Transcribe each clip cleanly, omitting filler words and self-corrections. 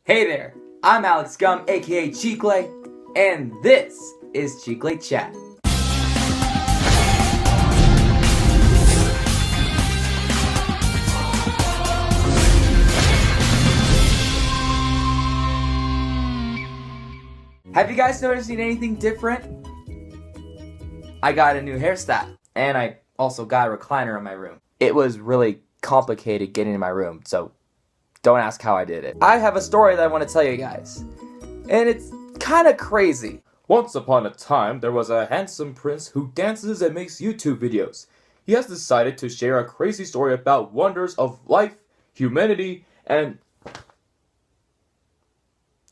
Hey there, I'm Alex Gum, aka Chicle, and this is Chicle Chat. Have you guys noticed anything different? I got a new hairstyle, and I also got a recliner in my room. It was really complicated getting in my room, so don't ask how I did it. I have a story that I want to tell you guys, and it's kind of crazy. Once upon a time, there was a handsome prince who dances and makes YouTube videos. He has decided to share a crazy story about wonders of life, humanity, and...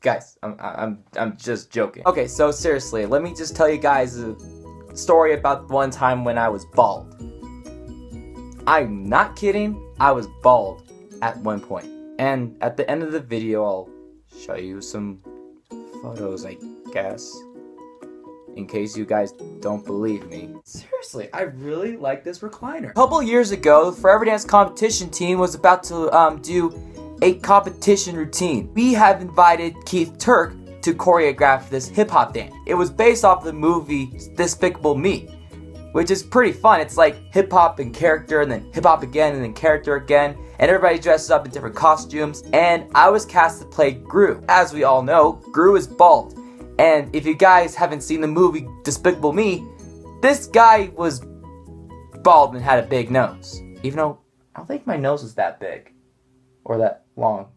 Guys, I'm just joking. Okay, so seriously, let me just tell you guys a story about one time when I was bald. I'm not kidding, I was bald at one point. And at the end of the video, I'll show you some photos, I guess, in case you guys don't believe me. Seriously, I really like this recliner. A couple years ago, the Forever Dance competition team was about to do a competition routine. We have invited Keith Turk to choreograph this hip-hop dance. It was based off the movie Despicable Me, which is pretty fun. It's like hip-hop and character, and then hip-hop again, and then character again, and everybody dresses up in different costumes, and I was cast to play Gru. As we all know, Gru is bald, and if you guys haven't seen the movie Despicable Me, this guy was bald and had a big nose. Even though, I don't think my nose was that big, or that long.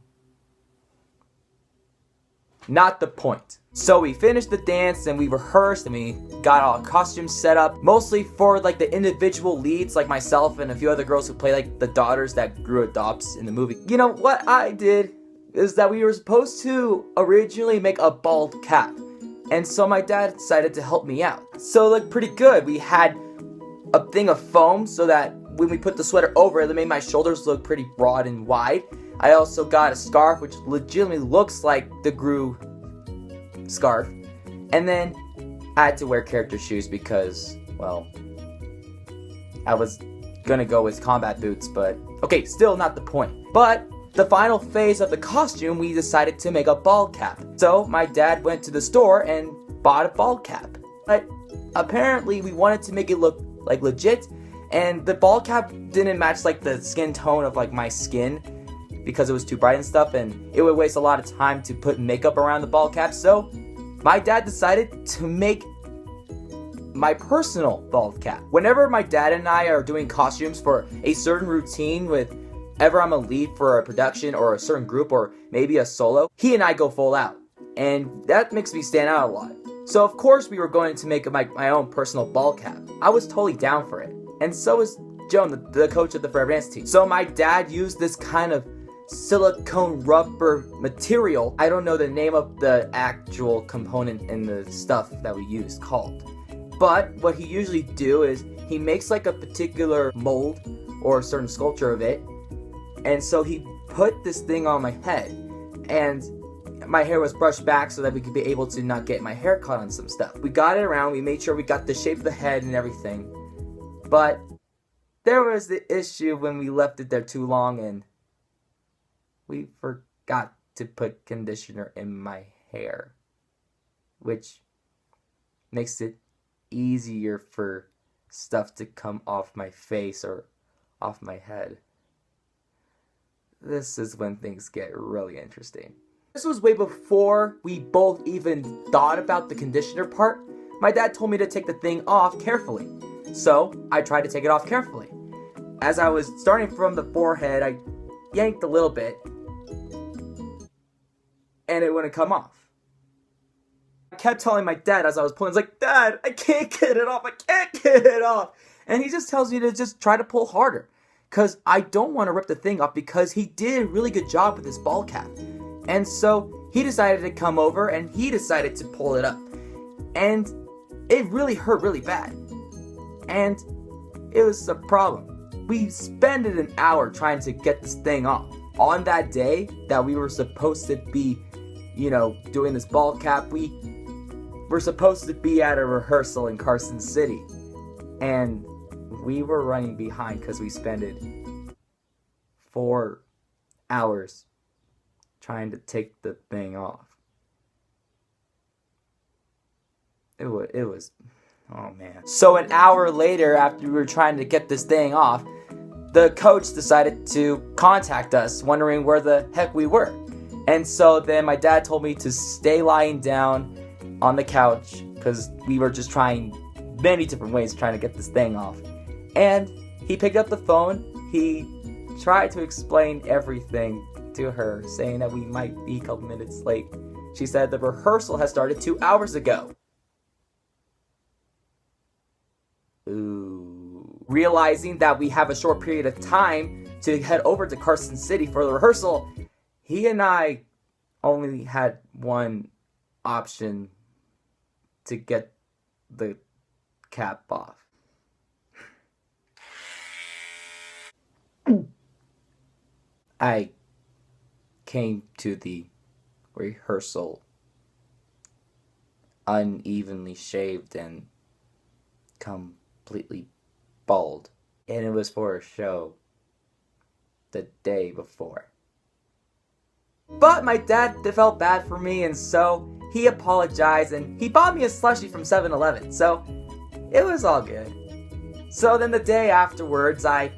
Not the point. So we finished the dance and we rehearsed and we got all costumes set up, mostly for like the individual leads, like myself and a few other girls who play like the daughters that Gru adopts in the movie. You know what I did is that we were supposed to originally make a bald cap, and so my dad decided to help me out. So it looked pretty good. We had a thing of foam so that when we put the sweater over it, it made my shoulders look pretty broad and wide. I also got a scarf which legitimately looks like the Gru scarf, and then I had to wear character shoes because, well, I was gonna go with combat boots, but okay, still not the point. But the final phase of the costume, we decided to make a bald cap. So my dad went to the store and bought a bald cap, but apparently we wanted to make it look like legit, and the bald cap didn't match like the skin tone of like my skin because it was too bright and stuff, and it would waste a lot of time to put makeup around the bald cap. So my dad decided to make my personal bald cap. Whenever my dad and I are doing costumes for a certain routine, with ever I'm a lead for a production or a certain group or maybe a solo, he and I go full out, and that makes me stand out a lot. So of course we were going to make my own personal bald cap. I was totally down for it, and so was Joan, the coach of the Forever Dance team. So my dad used this kind of silicone rubber material. I don't know the name of the actual component in the stuff that we used called, but what he usually do is he makes like a particular mold or a certain sculpture of it, and so he put this thing on my head, and my hair was brushed back so that we could be able to not get my hair caught on some stuff. We got it around, we made sure we got the shape of the head and everything, but there was the issue when we left it there too long and we forgot to put conditioner in my hair, which makes it easier for stuff to come off my face or off my head. This is when things get really interesting. This was way before we both even thought about the conditioner part. My dad told me to take the thing off carefully, so I tried to take it off carefully. As I was starting from the forehead, I yanked a little bit, and it wouldn't come off. I kept telling my dad as I was pulling, I was like, "Dad, I can't get it off, I can't get it off." And he just tells me to just try to pull harder, because I don't want to rip the thing off, because he did a really good job with this ball cap. And so he decided to come over and he decided to pull it up. And it really hurt really bad. And it was a problem. We spent an hour trying to get this thing off. On that day that we were supposed to be, doing this ball cap, we were supposed to be at a rehearsal in Carson City. And we were running behind because we spent 4 hours trying to take the thing off. It was, oh man. So an hour later, after we were trying to get this thing off, the coach decided to contact us, wondering where the heck we were. And so then my dad told me to stay lying down on the couch, because we were just trying many different ways trying to get this thing off. And he picked up the phone. He tried to explain everything to her, saying that we might be a couple minutes late. She said the rehearsal had started 2 hours ago. Ooh. Realizing that we have a short period of time to head over to Carson City for the rehearsal, he and I only had one option to get the cap off. I came to the rehearsal unevenly shaved and completely bald, and it was for a show the day before. But my dad felt bad for me, and so he apologized, and he bought me a slushie from 7-Eleven, so it was all good. So then the day afterwards, I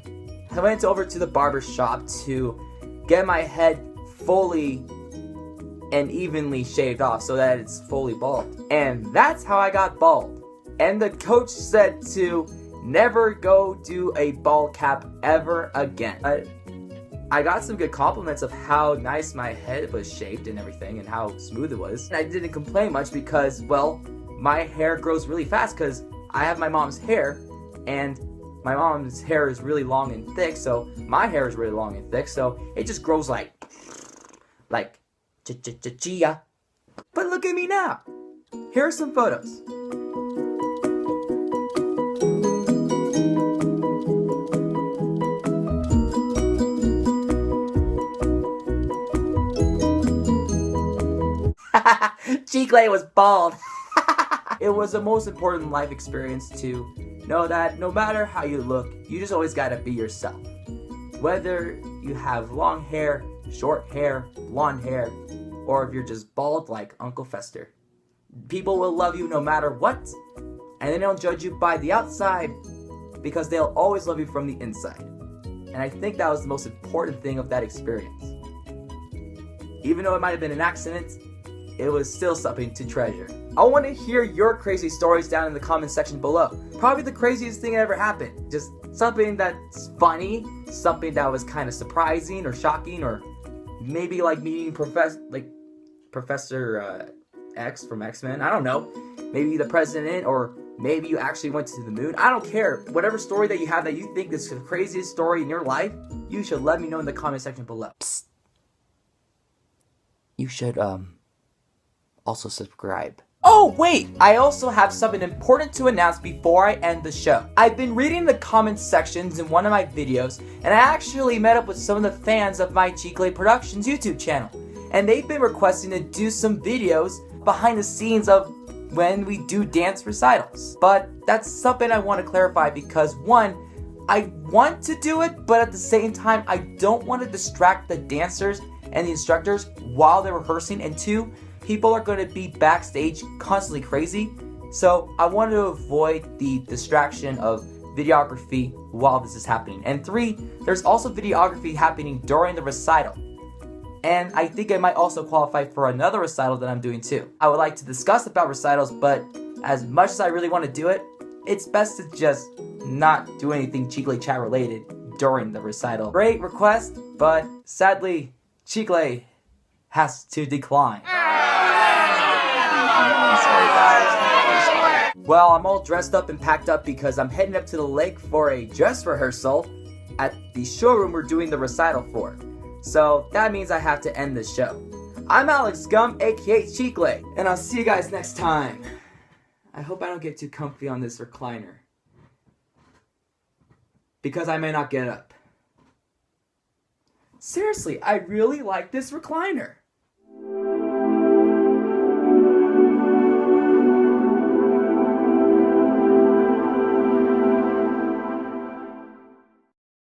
went over to the barber shop to get my head fully and evenly shaved off so that it's fully bald. And that's how I got bald. And the coach said to never go do a bald cap ever again. I got some good compliments of how nice my head was shaped and everything and how smooth it was. And I didn't complain much because, well, my hair grows really fast because I have my mom's hair, and my mom's hair is really long and thick, so my hair is really long and thick, so it just grows like chia. But look at me now. Here are some photos. Chicle was bald. It was the most important life experience to know that no matter how you look, you just always gotta be yourself. Whether you have long hair, short hair, blonde hair, or if you're just bald like Uncle Fester. People will love you no matter what, and they don't judge you by the outside because they'll always love you from the inside. And I think that was the most important thing of that experience. Even though it might have been an accident, it was still something to treasure. I want to hear your crazy stories down in the comment section below. Probably the craziest thing that ever happened. Just something that's funny, something that was kind of surprising or shocking, or maybe like meeting Professor X from X-Men. I don't know. Maybe the president, or maybe you actually went to the moon. I don't care. Whatever story that you have that you think is the craziest story in your life, you should let me know in the comment section below. Psst. You should also subscribe. Oh wait, I also have something important to announce before I end the show. I've been reading the comment sections in one of my videos, and I actually met up with some of the fans of my Chicle Productions YouTube channel, and they've been requesting to do some videos behind the scenes of when we do dance recitals. But that's something I want to clarify because, one, I want to do it, but at the same time I don't want to distract the dancers and the instructors while they're rehearsing, and two, people are going to be backstage constantly crazy, so I want to avoid the distraction of videography while this is happening. And three, there's also videography happening during the recital, and I think I might also qualify for another recital that I'm doing too. I would like to discuss about recitals, but as much as I really want to do it, it's best to just not do anything Chicle chat related during the recital. Great request, but sadly, Chicle has to decline. Sorry guys. Well, I'm all dressed up and packed up because I'm heading up to the lake for a dress rehearsal at the showroom we're doing the recital for. So that means I have to end the show. I'm Alex Gum, aka Chicle, and I'll see you guys next time. I hope I don't get too comfy on this recliner, because I may not get up. Seriously, I really like this recliner.